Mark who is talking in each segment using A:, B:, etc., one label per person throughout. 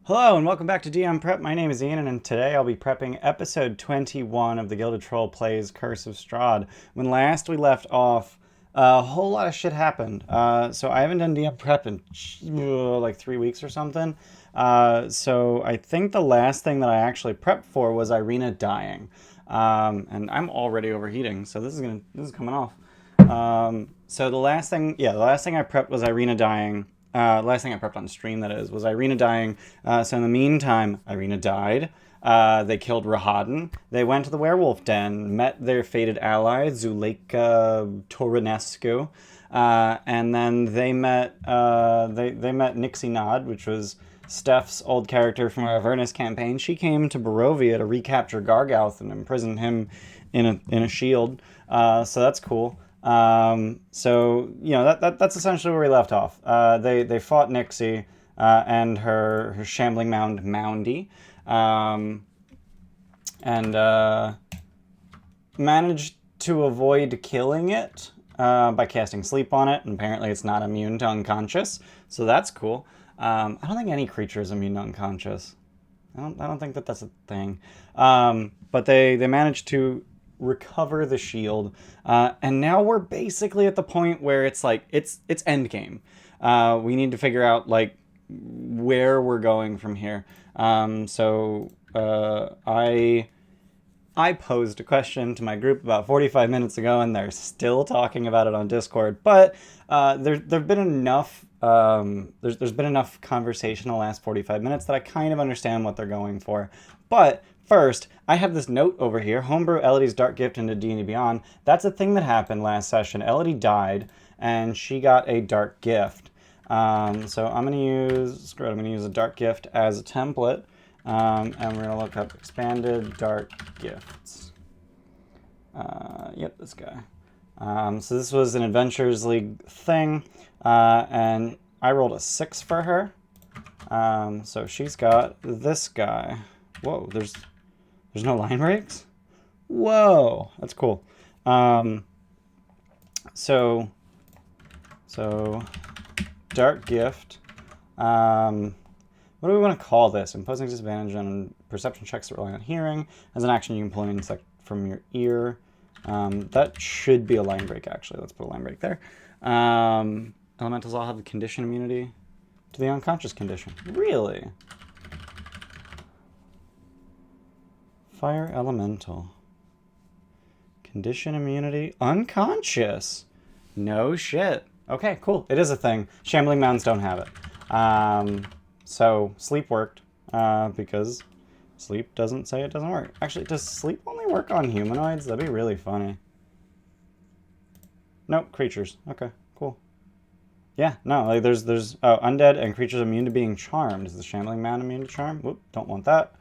A: Hello and welcome back to DM Prep. My name is Ian and today I'll be prepping episode 21 of the Gilded Troll Plays Curse of Strahd. When last we left off, a whole lot of shit happened. So I haven't done DM Prep in like 3 weeks or something. So I think the last thing that I actually prepped for was Irina dying. And I'm already overheating, so this is coming off. So the last thing I prepped was Irina dying. Last thing I prepped on stream, that is, was Irina dying. So in the meantime, Irina died. They killed Rahadin. They went to the werewolf den, met their fated ally, Zuleika Torinescu. And then they met Nixie Nod, which was Steph's old character from our Avernus campaign. She came to Barovia to recapture Gargouth and imprison him in a shield. So that's cool. So you know that's essentially where we left off. They fought Nixie and her shambling mound Moundy, and managed to avoid killing it by casting sleep on it. And apparently, it's not immune to unconscious, so that's cool. I don't think any creature is immune to unconscious. I don't think that's a thing. But they managed to recover the shield, and now we're basically at the point where it's like it's end game. We need to figure out like where we're going from here. So I posed a question to my group about 45 minutes ago, and they're still talking about it on Discord. But there've been enough. There's been enough conversation in the last 45 minutes that I kind of understand what they're going for. But first, I have this note over here, Homebrew Elodie's Dark Gift into D&D Beyond. That's a thing that happened last session. Elodie died, and she got a Dark Gift. So I'm going to use a Dark Gift as a template, and we're going to look up Expanded Dark Gifts. Yep, this guy. So this was an Adventures League thing, and I rolled a 6 for her. So she's got this guy. Whoa, there's no line breaks? Whoa, that's cool. So Dark Gift. What do we want to call this? Imposing disadvantage on perception checks that rely on hearing. As an action, you can pull an insect from your ear. That should be a line break, actually. Let's put a line break there. Elementals all have the condition immunity to the unconscious condition. Really? Fire Elemental. Condition immunity. Unconscious. No shit. Okay, cool. It is a thing. Shambling Mounds don't have it. So sleep worked, because sleep doesn't say it doesn't work. Actually, does sleep only work on humanoids? That'd be really funny. Nope, creatures. Okay, cool. Yeah, no, like there's undead and creatures immune to being charmed. Is the Shambling Mound immune to charm? Whoop, don't want that.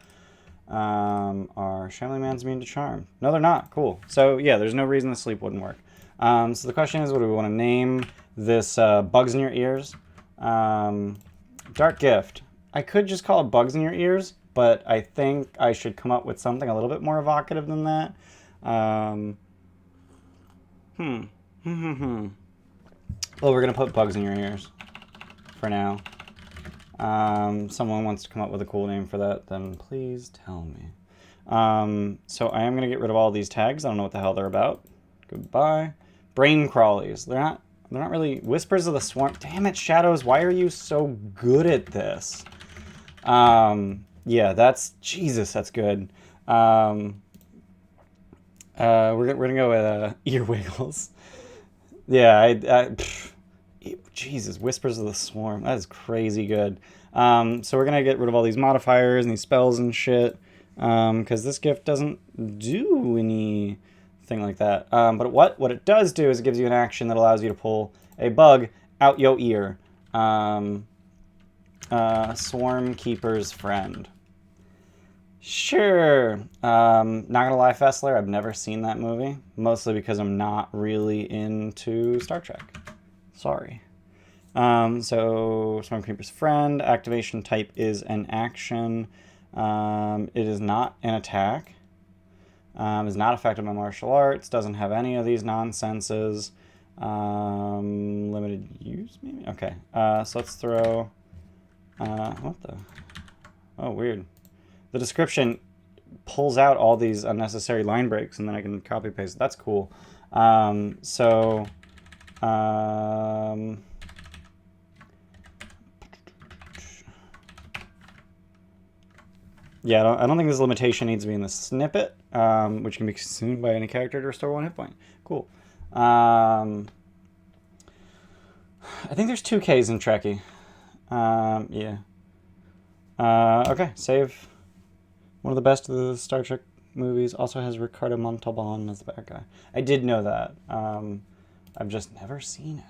A: Are Shambling Mounds immune to charm? No, they're not. Cool. So yeah, there's no reason the sleep wouldn't work. So the question is, what do we want to name this? Bugs in your ears. Dark Gift. I could just call it Bugs in Your Ears, but I think I should come up with something a little bit more evocative than that. Well, we're going to put Bugs in Your Ears for now. Someone wants to come up with a cool name for that, then please tell me. So I am going to get rid of all these tags. I don't know what the hell they're about. Goodbye. Brain Crawlies. They're not really... Whispers of the Swarm. Damn it, Shadows. Why are you so good at this? Yeah, that's... Jesus, that's good. We're gonna go with Ear Wiggles. Yeah, Jesus, Whispers of the Swarm. That is crazy good. So we're gonna get rid of all these modifiers and these spells and shit. Because this gift doesn't do anything like that. But what it does do is it gives you an action that allows you to pull a bug out your ear. Swarm Keeper's Friend. Sure. Not gonna lie, Fessler, I've never seen that movie. Mostly because I'm not really into Star Trek. Sorry. So Swarm Keeper's Friend. Activation type is an action. It is not an attack. Is not affected by martial arts, doesn't have any of these nonsenses. Limited use, maybe? Okay, so let's throw, what the? Oh, weird. The description pulls out all these unnecessary line breaks, and then I can copy paste. That's cool. Yeah, I don't think this limitation needs to be in the snippet, which can be consumed by any character to restore 1 hit point. Cool. I think there's 2 Ks in Trekkie. Yeah. Okay, save. One of the best of the Star Trek movies. Also has Ricardo Montalban as the bad guy. I did know that. I've just never seen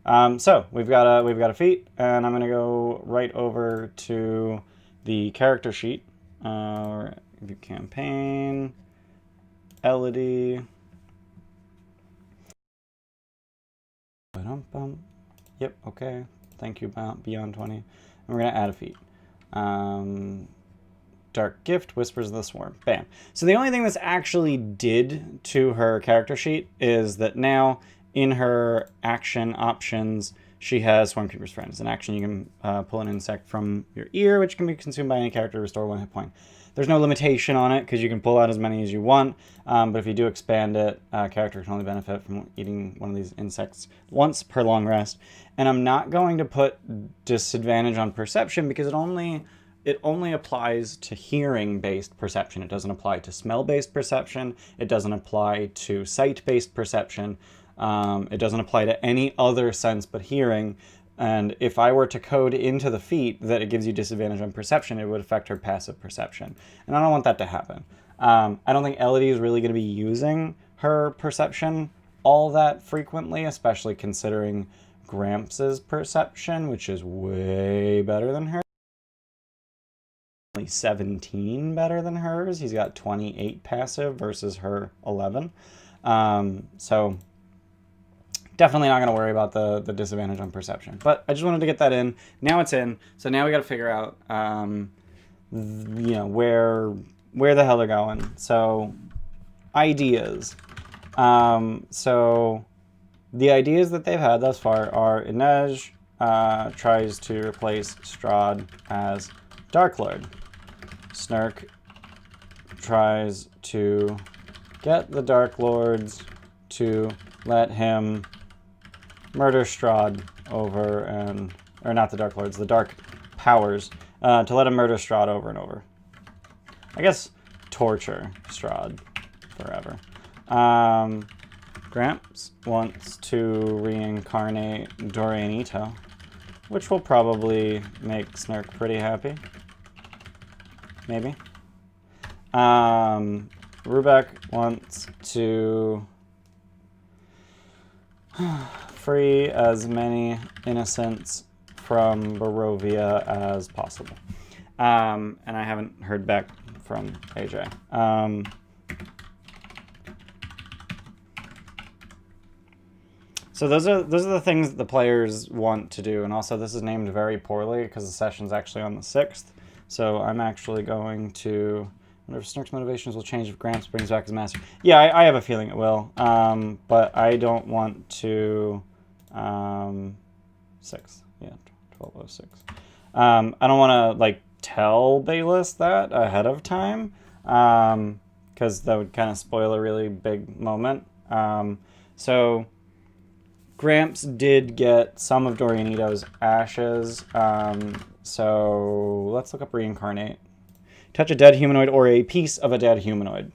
A: it. So we've got a feat, and I'm gonna go right over to the character sheet. View campaign, Elodie. Yep. Okay. Thank you, Beyond 20. And we're gonna add a feat. Dark Gift, Whispers of the Swarm. Bam. So the only thing this actually did to her character sheet is that now in her action options, she has Swarm Keeper's Friend. As an action, you can pull an insect from your ear, which can be consumed by any character to restore 1 hit point. There's no limitation on it because you can pull out as many as you want, but if you do expand it, a character can only benefit from eating one of these insects once per long rest. And I'm not going to put disadvantage on perception because it only applies to hearing-based perception. It doesn't apply to smell-based perception. It doesn't apply to sight-based perception. It doesn't apply to any other sense but hearing. And if I were to code into the feat that it gives you disadvantage on perception, it would affect her passive perception. And I don't want that to happen. I don't think Elodie is really going to be using her perception all that frequently, especially considering Gramps' perception, which is way better than hers. 17 better than hers. He's got 28 passive versus her 11. So definitely not going to worry about the disadvantage on perception. But I just wanted to get that in. Now it's in. So now we got to figure out, where the hell they're going. So ideas. So the ideas that they've had thus far are Inej tries to replace Strahd as Dark Lord. Snurk tries to get the Dark Lords to let him murder Strahd over and... Or not the Dark Lords, the Dark Powers. To let him murder Strahd over and over. I guess torture Strahd forever. Gramps wants to reincarnate Dorian Ito, which will probably make Snurk pretty happy. Maybe. Rubec wants to free as many innocents from Barovia as possible. And I haven't heard back from AJ. So those are the things that the players want to do. And also this is named very poorly because the session's actually on the 6th. So I'm actually going to... I wonder if Snurk's motivations will change if Gramps brings back his master. Yeah, I have a feeling it will. But I don't want to... 6. Yeah, 1206. I don't want to, tell Bayless that ahead of time. Because that would kind of spoil a really big moment. So... Gramps did get some of Dorian Ito's ashes, so let's look up reincarnate. Touch a dead humanoid or a piece of a dead humanoid.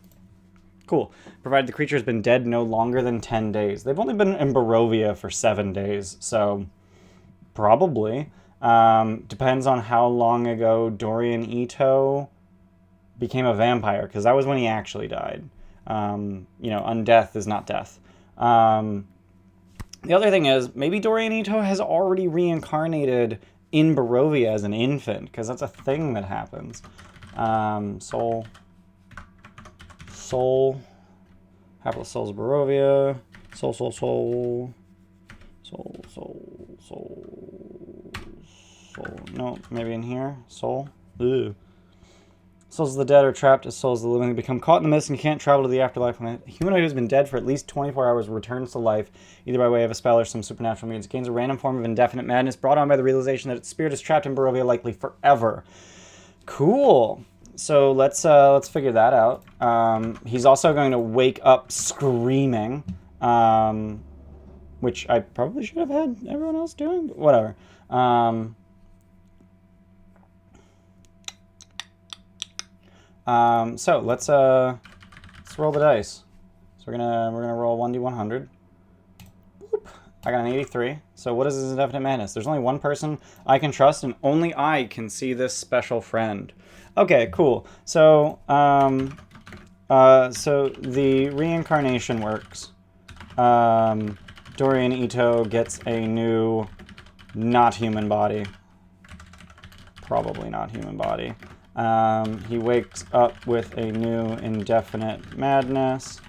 A: Cool. Provided the creature has been dead no longer than 10 days. They've only been in Barovia for 7 days, so probably. Depends on how long ago Dorian Ito became a vampire, because that was when he actually died. Undeath is not death. The other thing is, maybe Dorian Ito has already reincarnated in Barovia as an infant, because that's a thing that happens. Soul. Hapless Souls of Barovia. Soul. No, maybe in here. Soul. Ugh. Souls of the dead are trapped as souls of the living. They become caught in the mist and can't travel to the afterlife. When a humanoid who has been dead for at least 24 hours returns to life, either by way of a spell or some supernatural means, it gains a random form of indefinite madness brought on by the realization that its spirit is trapped in Barovia, likely forever. Cool. So let's figure that out. He's also going to wake up screaming, which I probably should have had everyone else doing, but whatever. So let's roll the dice. So we're gonna roll 1d100. Boop. I got an 83. So what is this indefinite madness? There's only one person I can trust, and only I can see this special friend. Okay, cool. So so the reincarnation works. Dorian Ito gets a new not human body. Probably not human body. He wakes up with a new indefinite madness,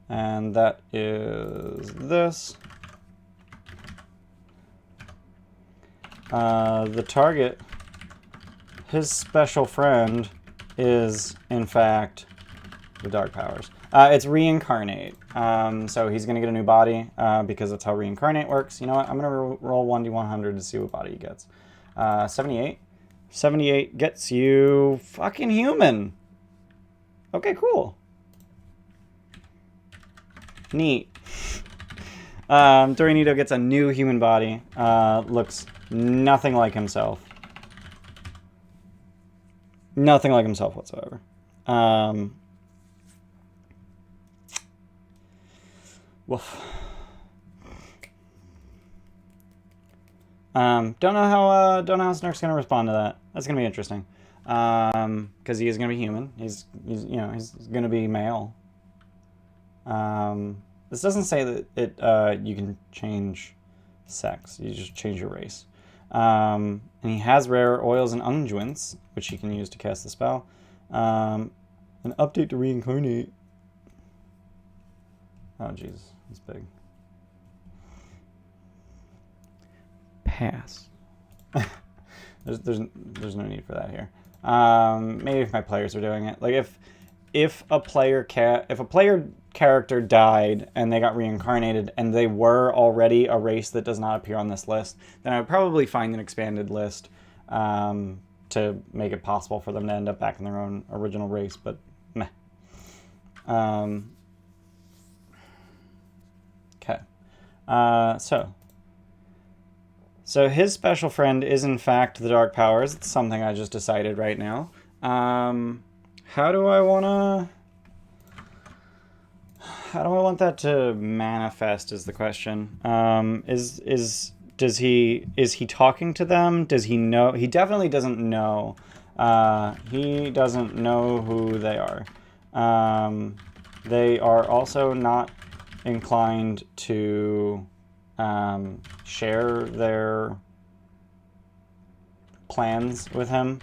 A: and that is this. The target, his special friend, is in fact the Dark Powers. It's reincarnate, so he's going to get a new body because that's how reincarnate works. You know what? I'm going to roll 1d100 to see what body he gets. 78. 78 gets you fucking human. Okay, cool. Neat. Dorian Ito gets a new human body. Looks nothing like himself. Nothing like himself whatsoever. Woof. Don't know how Snurk's gonna respond to that. That's gonna be interesting. Because he is gonna be human. He's gonna be male. This doesn't say that you can change sex. You just change your race. And he has rare oils and unguents, which he can use to cast the spell. An update to reincarnate. Oh, jeez, it's big. Pass. there's no need for that here. Maybe if my players are doing it, like if a player character died and they got reincarnated and they were already a race that does not appear on this list, then I would probably find an expanded list to make it possible for them to end up back in their own original race. But meh. Okay. So his special friend is in fact the Dark Powers. It's something I just decided right now. How do I want that to manifest is the question. Is he talking to them? Does he know? He definitely doesn't know. He doesn't know who they are. They are also not inclined to share their plans with him.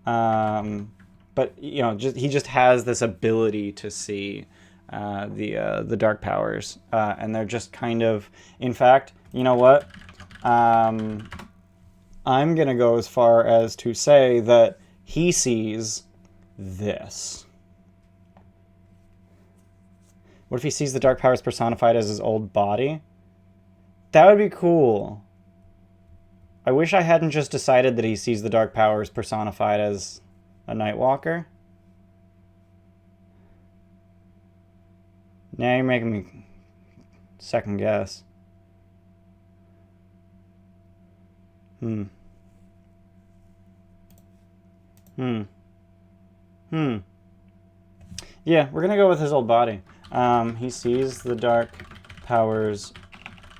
A: But he just has this ability to see the Dark Powers, and they're just kind of. In fact, you know what? I'm gonna go as far as to say that he sees this. What if he sees the Dark Powers personified as his old body? That would be cool. I wish I hadn't just decided that he sees the Dark Powers personified as a Nightwalker. Now you're making me second guess. Yeah, we're gonna go with his old body. He sees the Dark Powers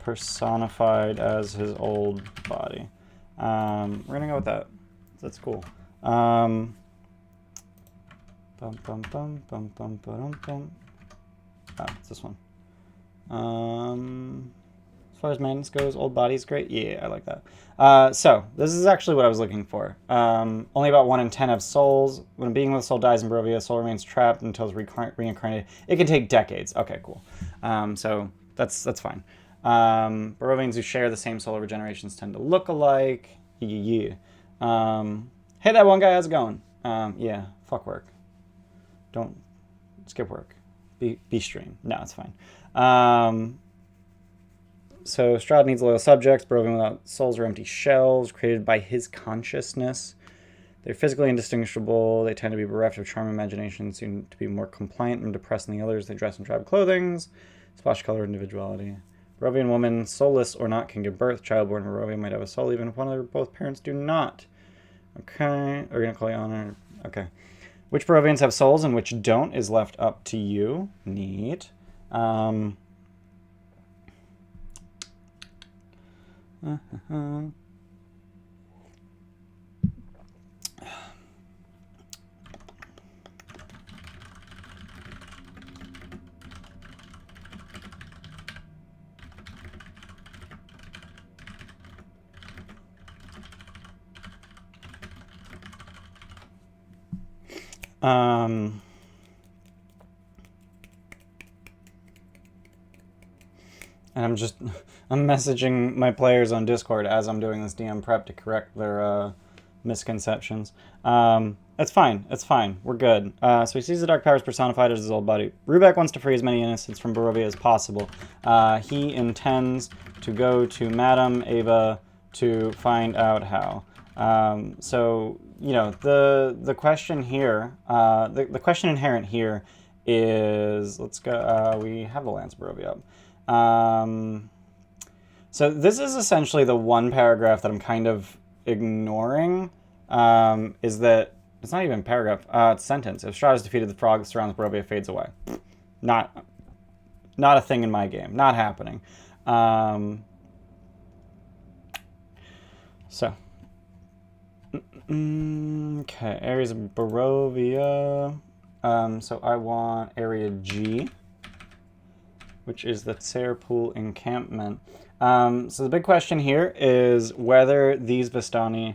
A: personified as his old body. We're gonna go with that. That's cool. It's this one. As far as madness goes, old body's great. Yeah, I like that. So this is actually what I was looking for. Only about 1 in 10 have souls. When a being with a soul dies in Barovia, a soul remains trapped until it's reincarnated. It can take decades. Okay, cool. So that's fine. Barovians who share the same soul regenerations tend to look alike. Yeah. Hey, that one guy, how's it going? Yeah, fuck work. Don't skip work. Be stream. No, it's fine. So Strahd needs loyal subjects. Barovian without souls are empty shells created by his consciousness. They're physically indistinguishable. They tend to be bereft of charm and imagination, seem to be more compliant and depressed than the others. They dress in drab clothing, splash color, individuality. Barovian woman, soulless or not, can give birth. Childborn Barovia might have a soul, even if one or both parents do not. Okay, are we going to call you on her? Okay. Which Barovians have souls and which don't is left up to you. Neat. And I'm messaging my players on Discord as I'm doing this DM prep to correct their misconceptions. It's fine. It's fine. We're good. So he sees the dark powers personified as his old body. Rubec wants to free as many innocents from Barovia as possible. He intends to go to Madam Eva to find out how. So, you know, the question here, the question inherent here is, let's go, we have the Lance Barovia up. So this is essentially the one paragraph that I'm kind of ignoring, is that, it's not even a paragraph, it's a sentence. If Strahd is defeated, the frog that surrounds Barovia fades away. Not a thing in my game. Not happening. So. Okay, areas of Barovia. So I want area G, which is the Tserpool encampment. So the big question here is whether these Vistani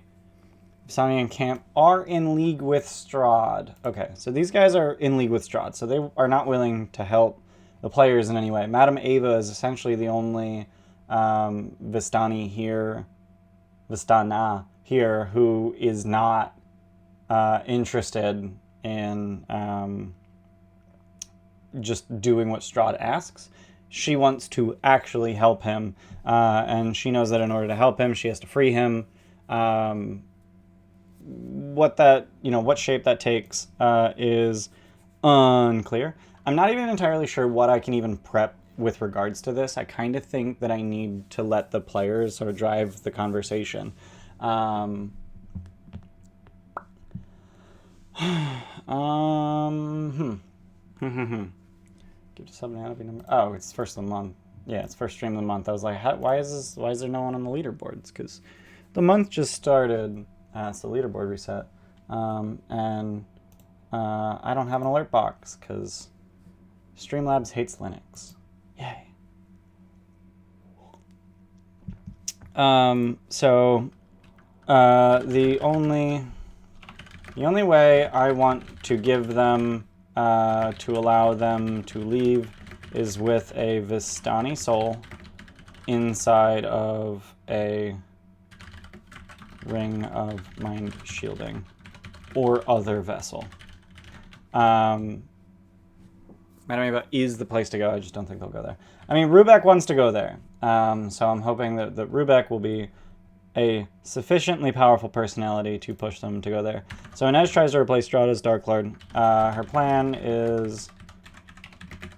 A: encamp are in league with Strahd. Okay, so these guys are in league with Strahd, so they are not willing to help the players in any way. Madam Eva is essentially the only Vistana here who is not interested in just doing what Strahd asks. She wants to actually help him, and she knows that in order to help him, she has to free him. What shape that takes is unclear. I'm not even entirely sure what I can even prep with regards to this. I kind of think that I need to let the players sort of drive the conversation. Give to somebody happy number. Oh, it's first of the month. Yeah, it's first stream of the month. I was like, why is there no one on the leaderboards? Because the month just started. It's the leaderboard reset, and I don't have an alert box because Streamlabs hates Linux. Yay. So the only way I want to give them to allow them to leave is with a Vistani soul inside of a ring of mind shielding or other vessel. Madam Eva is the place to go. I just don't think they'll go there. I mean, Rubec wants to go there. So I'm hoping that Rubec will be a sufficiently powerful personality to push them to go there. So Inez tries to replace Strahd as Dark Lord. Her plan is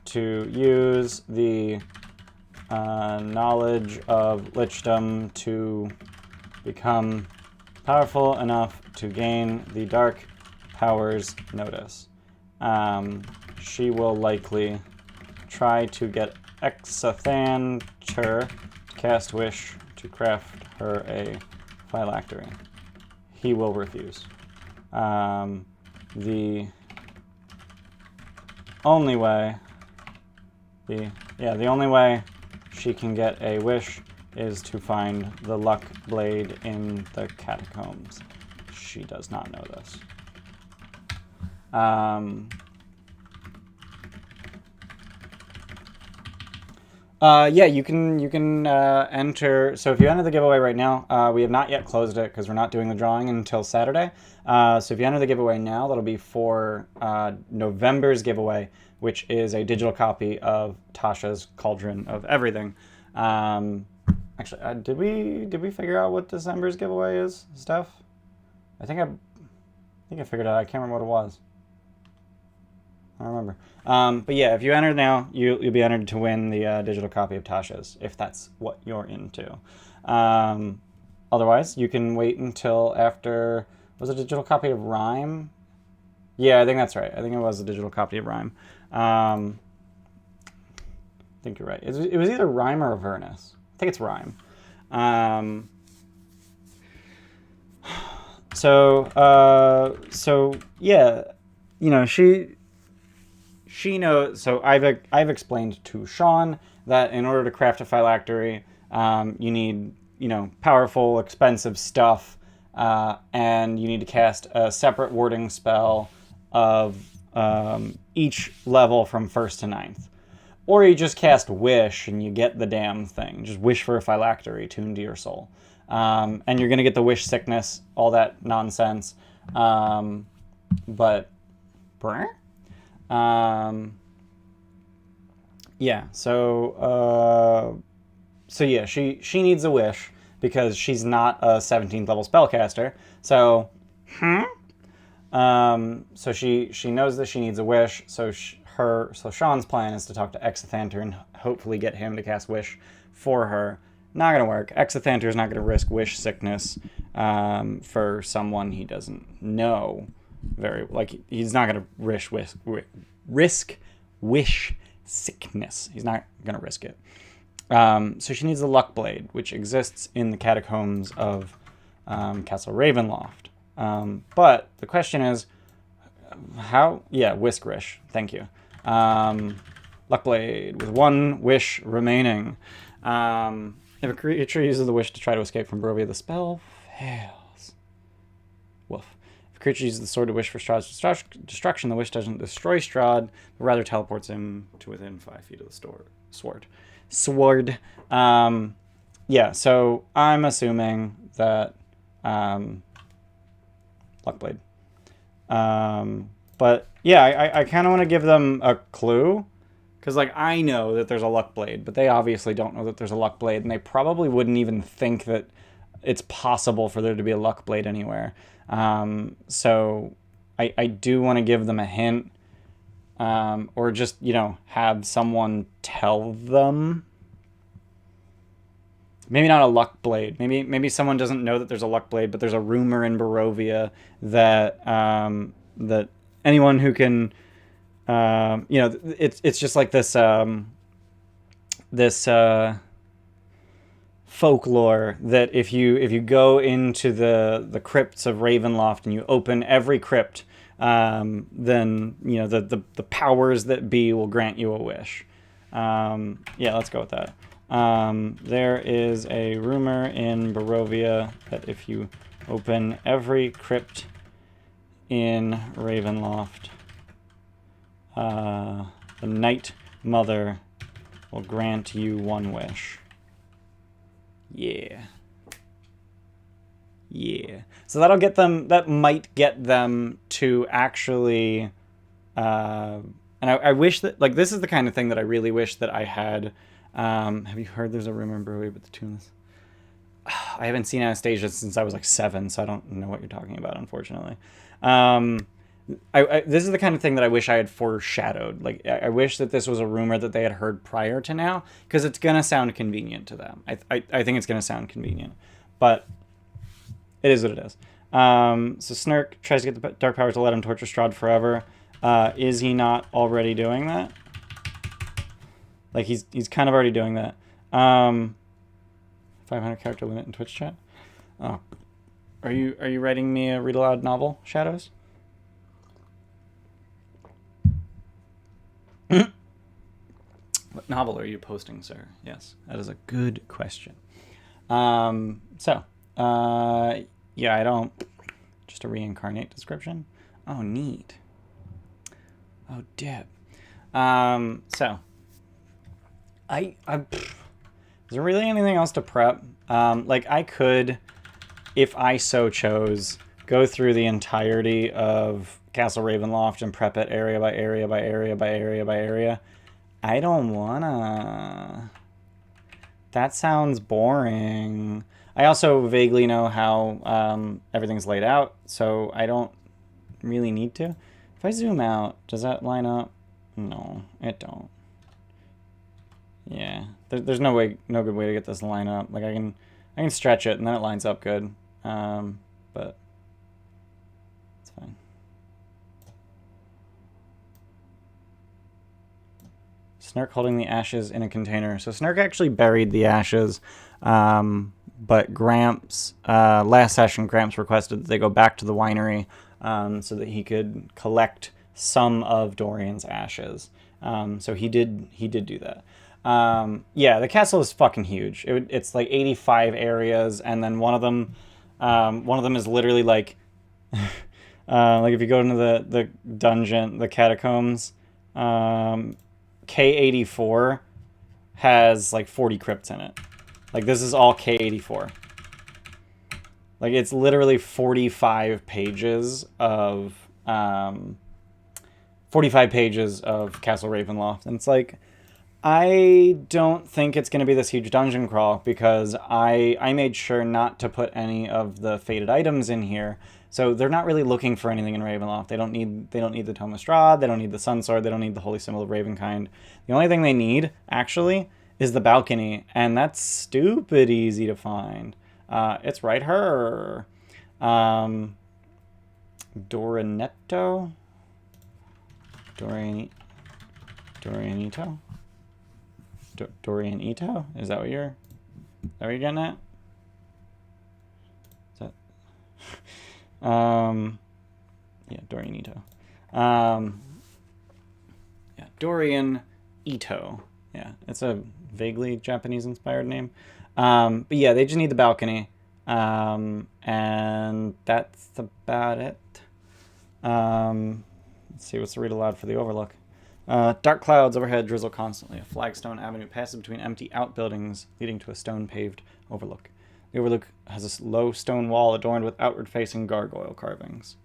A: to use the knowledge of Lichdom to become powerful enough to gain the Dark Powers notice. She will likely try to get Exathanter to cast Wish to craft her a phylactery. He will refuse. The only way she can get a wish is to find the luck blade in the catacombs. She does not know this. Yeah, you can enter. So if you enter the giveaway right now, we have not yet closed it because we're not doing the drawing until Saturday. So if you enter the giveaway now, that'll be for November's giveaway, which is a digital copy of Tasha's Cauldron of Everything. Actually, did we figure out what December's giveaway is, Steph? I think think I figured it out. I can't remember what it was. I don't remember. But yeah, if you enter now, you'll be entered to win the digital copy of Tasha's, if that's what you're into. Otherwise, you can wait until after... Was it a digital copy of Rhyme? Yeah, I think that's right. I think it was a digital copy of Rhyme. I think you're right. It was either Rhyme or Avernus. I think it's Rhyme. So yeah, you know, she knows. So I've explained to Sean that in order to craft a phylactery, you need, you know, powerful, expensive stuff, and you need to cast a separate warding spell of each level from 1st to 9th. Or you just cast Wish and you get the damn thing. Just wish for a phylactery tuned to your soul. And you're going to get the wish sickness, all that nonsense. But, yeah, so yeah, she needs a wish because she's not a 17th level spellcaster. So, so she knows that she needs a wish. So Sean's plan is to talk to Exithanter and hopefully get him to cast Wish for her. Not going to work. Exithanter is not going to risk Wish sickness for someone he doesn't know. He's not going to risk Wish sickness. He's not going to risk it. So she needs the Luck Blade, which exists in the catacombs of Castle Ravenloft. But the question is, how? Yeah, Whiskrish. Thank you. Luck Blade with 1 wish remaining. If a creature uses the wish to try to escape from Barovia, the spell fails. Woof. If a creature uses the sword to wish for Strahd's destruction, the wish doesn't destroy Strahd, but rather teleports him to within 5 feet of the sword. Yeah, so I'm assuming that Luck Blade. But yeah, I kind of want to give them a clue, because like I know that there's a Luck Blade, but they obviously don't know that there's a Luck Blade, and they probably wouldn't even think that it's possible for there to be a Luck Blade anywhere. So I do want to give them a hint, or just, you know, have someone tell them. Maybe not a Luck Blade. Maybe someone doesn't know that there's a Luck Blade, but there's a rumor in Barovia that that anyone who can, you know, it's just like this folklore that if you go into the crypts of Ravenloft and you open every crypt, then, you know, the powers that be will grant you a wish. Yeah, let's go with that. There is a rumor in Barovia that if you open every crypt in Ravenloft, the Night Mother will grant you 1 wish. Yeah. So that'll get them. That might get them to actually. And I wish that, like, this is the kind of thing that I really wish that I had. Have you heard there's a rumor in Barovia about the tombs? I haven't seen Anastasia since I was like 7, so I don't know what you're talking about, unfortunately. This is the kind of thing that I wish I had foreshadowed. Like, I wish that this was a rumor that they had heard prior to now, because it's going to sound convenient to them. I think it's going to sound convenient, but it is what it is. So Snurk tries to get the dark powers to let him torture Strahd forever. Is he not already doing that? Like, he's kind of already doing that. 500 character limit in Twitch chat. Oh, are you writing me a read aloud novel, Shadows? What novel are you posting, sir? Yes, that is a good question. Yeah, I don't. Just a reincarnate description. Oh, neat. Oh, dip. So. Is there really anything else to prep? Like, I could, if I so chose, go through the entirety of Castle Ravenloft and prep it area by area by area by area by area. I don't wanna. That sounds boring. I also vaguely know how everything's laid out, so I don't really need to. If I zoom out, does that line up? No, it don't. Yeah, there's no good way to get this to line up. Like I can stretch it and then it lines up good, but it's fine. Snurk holding the ashes in a container. So Snurk actually buried the ashes, but Gramps, last session, Gramps requested that they go back to the winery so that he could collect some of Dorian's ashes. So he did do that. Yeah, the castle is fucking huge. It's like 85 areas, and then one of them is literally like, like if you go into the dungeon, the catacombs, K84 has like 40 crypts in it. Like this is all K84. Like it's literally 45 pages of Castle Ravenloft, and it's like, I don't think it's going to be this huge dungeon crawl because I made sure not to put any of the fated items in here. So they're not really looking for anything in Ravenloft. They don't need the Tome of Strahd, they don't need the Sun Sword, they don't need the Holy Symbol of Ravenkind. The only thing they need, actually, is the balcony, and that's stupid easy to find. It's right here. Dorianito? Dorianito? Dorianito? Is that what you're getting at? Is that yeah, Dorianito. Yeah, Dorian Ito. Yeah, it's a vaguely Japanese inspired name. But yeah, they just need the balcony. And that's about it. Let's see, what's the read aloud for the Overlook? Dark clouds overhead drizzle constantly. A flagstone avenue passes between empty outbuildings, leading to a stone-paved overlook. The overlook has a low stone wall adorned with outward-facing gargoyle carvings.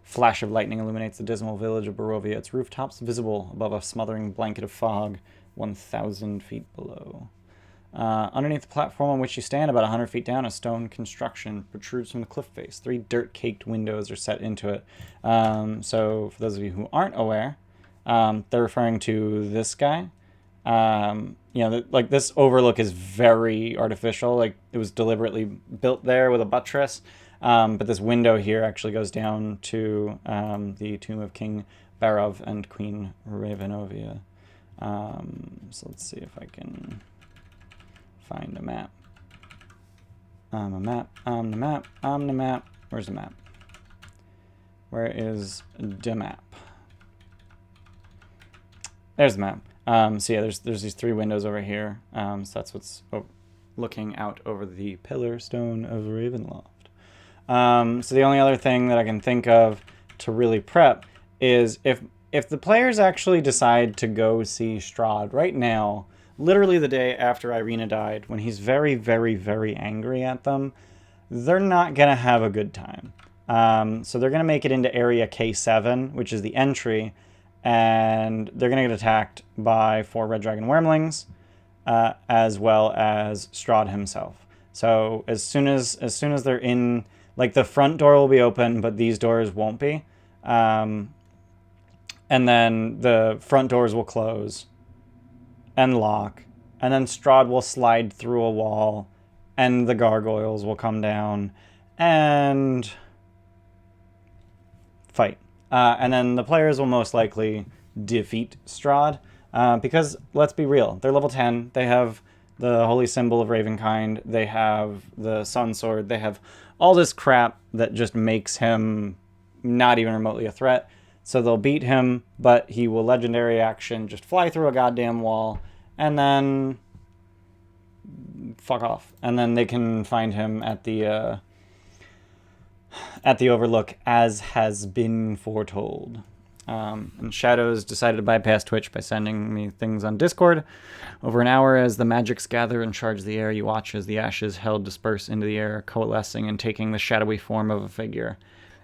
A: Flash of lightning illuminates the dismal village of Barovia, its rooftops visible above a smothering blanket of fog 1,000 feet below. Underneath the platform on which you stand, about 100 feet down, a stone construction protrudes from the cliff face. 3 dirt-caked windows are set into it. So, for those of you who aren't aware, they're referring to this guy. Like this overlook is very artificial. Like it was deliberately built there with a buttress. But this window here actually goes down to the tomb of King Barov and Queen Ravenovia. So let's see if I can find a map. The map. Where's the map? Where is the map? There's the map. So yeah, there's these 3 windows over here. So that's what's looking out over the pillar stone of Ravenloft. So the only other thing that I can think of to really prep is if the players actually decide to go see Strahd right now, literally the day after Irina died, when he's very, very, very angry at them, they're not going to have a good time. So they're going to make it into Area K7, which is the entry, and they're going to get attacked by 4 Red Dragon Wormlings, as well as Strahd himself. So as soon as they're in, like the front door will be open, but these doors won't be. And then the front doors will close and lock, and then Strahd will slide through a wall, and the gargoyles will come down and fight. And then the players will most likely defeat Strahd, because, let's be real, they're level 10, they have the Holy Symbol of Ravenkind, they have the Sun Sword, they have all this crap that just makes him not even remotely a threat. So they'll beat him, but he will legendary action just fly through a goddamn wall, and then fuck off. And then they can find him at the Overlook, as has been foretold. And Shadows decided to bypass Twitch by sending me things on Discord. Over an hour, as the magics gather and charge the air, you watch as the ashes held disperse into the air, coalescing and taking the shadowy form of a figure,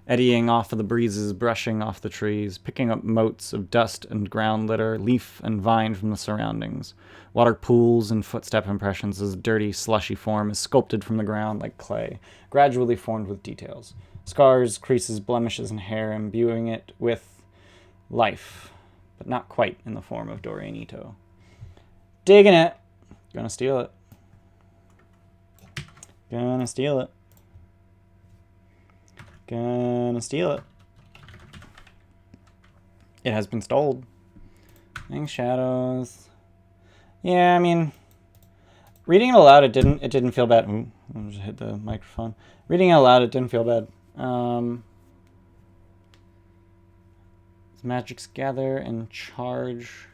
A: eddying off of the breezes, brushing off the trees, picking up motes of dust and ground litter, leaf and vine from the surroundings. Water pools and footstep impressions as a dirty, slushy form is sculpted from the ground like clay, gradually formed with details. scars, creases, blemishes, and hair, imbuing it with life, but not quite in the form of Dorian Ito. Digging it. Gonna steal it. Gonna steal it. Gonna steal it. It has been stolen. Thanks, shadows. Yeah, I mean, reading it aloud, it didn't feel bad. Ooh, I just hit the microphone. Reading it aloud, it didn't feel bad. Magics gather and charge.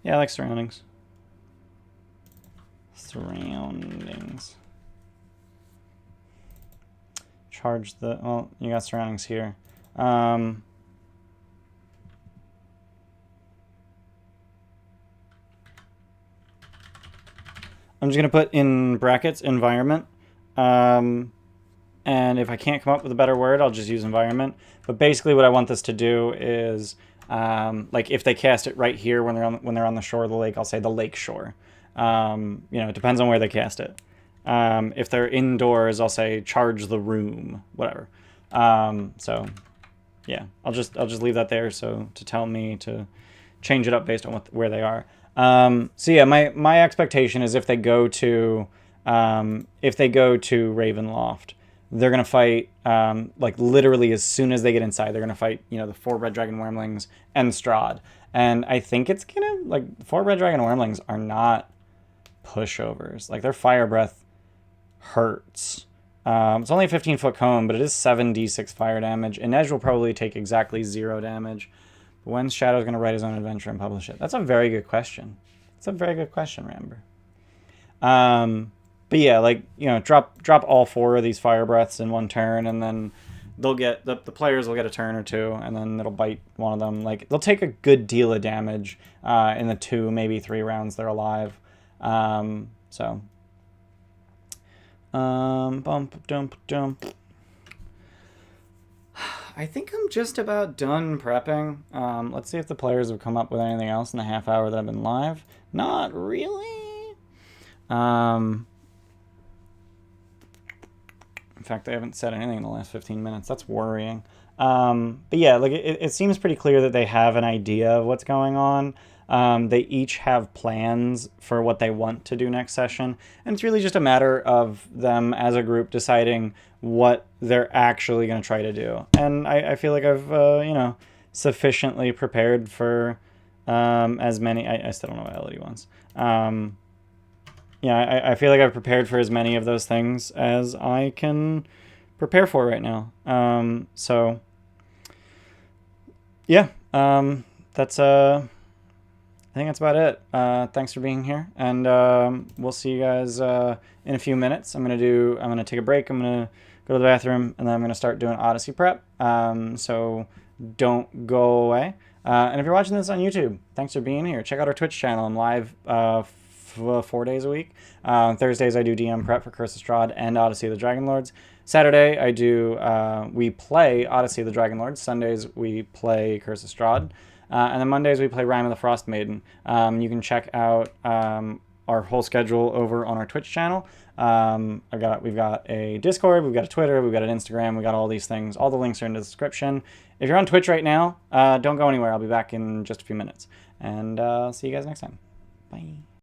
A: Yeah, I like surroundings. Surroundings. Charge the, well, you got surroundings here. I'm just going to put in brackets environment. And if I can't come up with a better word, I'll just use environment. But basically what I want this to do is, like if they cast it right here when they're on the shore of the lake, I'll say the lake shore. You know, it depends on where they cast it. If they're indoors, I'll say charge the room, whatever. So yeah, I'll just leave that there so to tell me to change it up based on where they are. So yeah, my expectation is if they go to Ravenloft, they're gonna fight like literally as soon as they get inside. They're gonna fight, you know, the 4 red dragon wormlings and Strahd. And I think it's gonna, like, 4 red dragon wormlings are not pushovers. Like, their fire breath hurts. It's only a 15-foot cone, but it is 7d6 fire damage. Inej will probably take exactly 0 damage. But when's Shadow's going to write his own adventure and publish it? That's a very good question. It's a very good question, Ramber. But yeah, like, you know, drop all 4 of these fire breaths in one turn, and then they'll get, the players will get a turn or 2, and then it'll bite one of them. Like, they'll take a good deal of damage in the 2, maybe 3 rounds they're alive. Bump, dump. I think I'm just about done prepping. Let's see if the players have come up with anything else in the half hour that I've been live. Not really. In fact, I haven't said anything in the last 15 minutes. That's worrying. But yeah, like it seems pretty clear that they have an idea of what's going on. They each have plans for what they want to do next session, and it's really just a matter of them as a group deciding what they're actually going to try to do. And I feel like I've, you know, sufficiently prepared for as many... I still don't know what Elodie wants. Yeah, I feel like I've prepared for as many of those things as I can prepare for right now. So, yeah, that's... I think that's about it. Thanks for being here, and we'll see you guys in a few minutes. I'm gonna take a break. I'm gonna go to the bathroom, and then I'm gonna start doing Odyssey prep. So don't go away. And if you're watching this on YouTube, thanks for being here. Check out our Twitch channel. I'm live 4 days a week. Thursdays I do DM prep for Curse of Strahd and Odyssey of the Dragonlords. Saturday I do we play Odyssey of the Dragonlords. Sundays we play Curse of Strahd. And then Mondays we play Rime of the Frost Maiden. You can check out our whole schedule over on our Twitch channel. We've got a Discord, we've got a Twitter, we've got an Instagram, we got all these things. All the links are in the description. If you're on Twitch right now, don't go anywhere. I'll be back in just a few minutes. And see you guys next time. Bye.